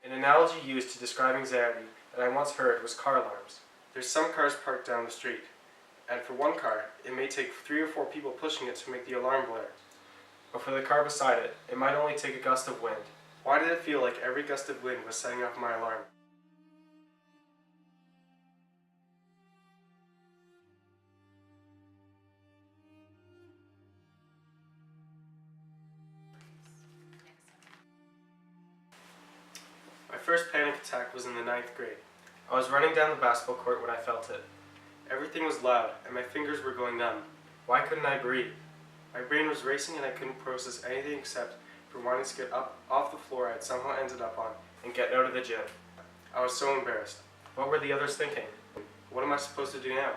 An analogy used to describe anxiety that I once heard was car alarms. There's some cars parked down the street, and for one car, it may take 3 or 4 people pushing it to make the alarm blare. But for the car beside it, it might only take a gust of wind. Why did it feel like every gust of wind was setting off my alarm? My first panic attack was in the 9th grade. I was running down the basketball court when I felt it. Everything was loud, and my fingers were going numb. Why couldn't I breathe? My brain was racing and I couldn't process anything except for wanting to get up off the floor I had somehow ended up on and get out of the gym. I was so embarrassed. What were the others thinking? What am I supposed to do now?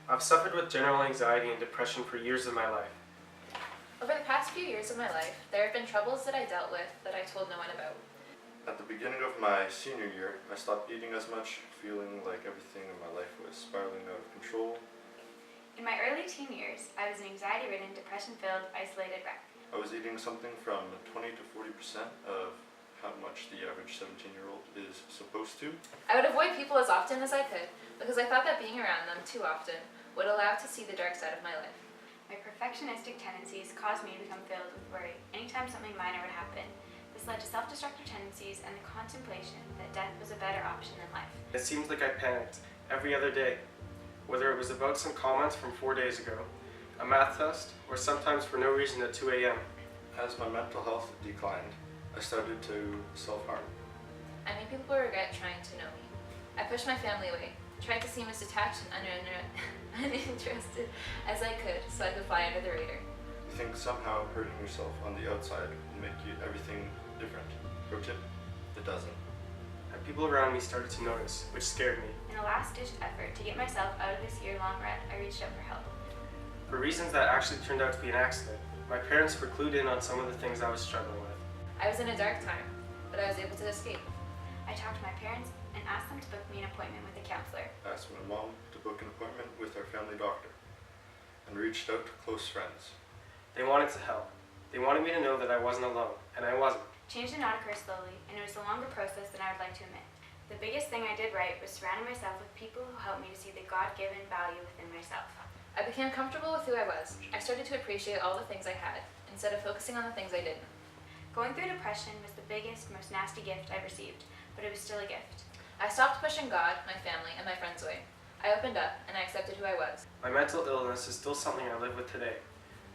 I've suffered with general anxiety and depression for years of my life. Over the past few years of my life, there have been troubles that I dealt with that I told no one about. At the beginning of my senior year, I stopped eating as much, feeling like everything in my life was spiraling out of control. In my early teen years, I was an anxiety-ridden, depression-filled, isolated wreck. I was eating something from 20 to 40% of how much the average 17-year-old is supposed to. I would avoid people as often as I could because I thought that being around them too often would allow to see the dark side of my life. My perfectionistic tendencies caused me to become filled with worry anytime something minor would happen. This led to self-destructive tendencies and the contemplation that death was a better option than life. It seems like I panicked every other day, whether it was about some comments from 4 days ago, a math test, or sometimes for no reason at 2 a.m. As my mental health declined, I started to self-harm. I made people regret trying to know me. I pushed my family away, tried to seem as detached and uninterested as I could so I could fly under the radar. You think somehow hurting yourself on the outside will make you everything different. Pro tip, it doesn't. And people around me started to notice, which scared me. In a last-ditch effort to get myself out of this year-long rut, I reached out for help. For reasons that actually turned out to be an accident, my parents were clued in on some of the things I was struggling with. I was in a dark time, but I was able to escape. I talked to my parents and asked them to book me an appointment with a counselor. I asked my mom to book an appointment with our family doctor and reached out to close friends. They wanted to help. They wanted me to know that I wasn't alone, and I wasn't. Change did not occur slowly, and it was a longer process than I would like to admit. The biggest thing I did right was surrounding myself with people who helped me to see the God-given value within myself. I became comfortable with who I was. I started to appreciate all the things I had, instead of focusing on the things I didn't. Going through depression was the biggest, most nasty gift I received, but it was still a gift. I stopped pushing God, my family, and my friends away. I opened up, and I accepted who I was. My mental illness is still something I live with today.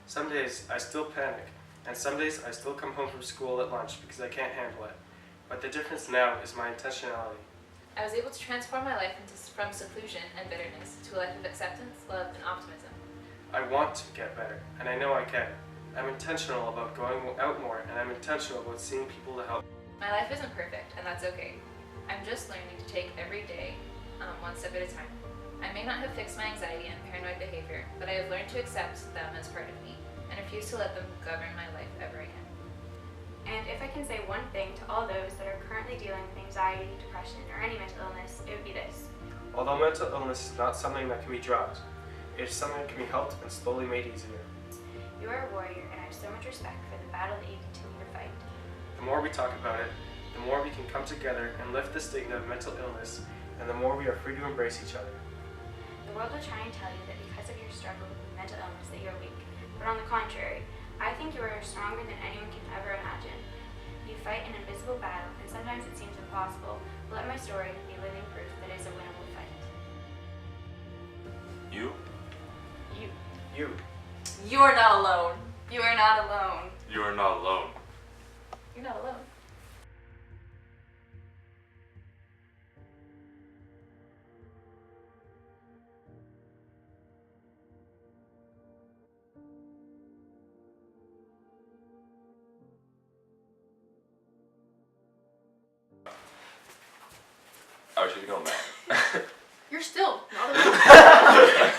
Some days I still panic, and some days I still come home from school at lunch because I can't handle it. But the difference now is my intentionality. I was able to transform my life from seclusion and bitterness to a life of acceptance, love, and optimism. I want to get better, and I know I can. I'm intentional about going out more, and I'm intentional about seeing people to help. My life isn't perfect, and that's okay. I'm just learning to take every day, one step at a time. I may not have fixed my anxiety and paranoid behavior, but I have learned to accept them as part of me and refuse to let them govern my life ever again. And if I can say one thing to all those that are currently dealing with anxiety, depression, or any mental illness, it would be this. Although mental illness is not something that can be dropped, it is something that can be helped and slowly made easier. You are a warrior, and I have so much respect for the battle that you continue to fight. The more we talk about it, the more we can come together and lift the stigma of mental illness, and the more we are free to embrace each other. The world will try and tell you that because of your struggle with mental illness that you're weak, but on the contrary, I think you are stronger than anyone can ever imagine. You fight an invisible battle, and sometimes it seems impossible, but let my story be living proof that it is a winnable fight. You? You. You are not alone. You are not alone. You are not alone. You're not alone. Oh, she's going back. You're still not alone.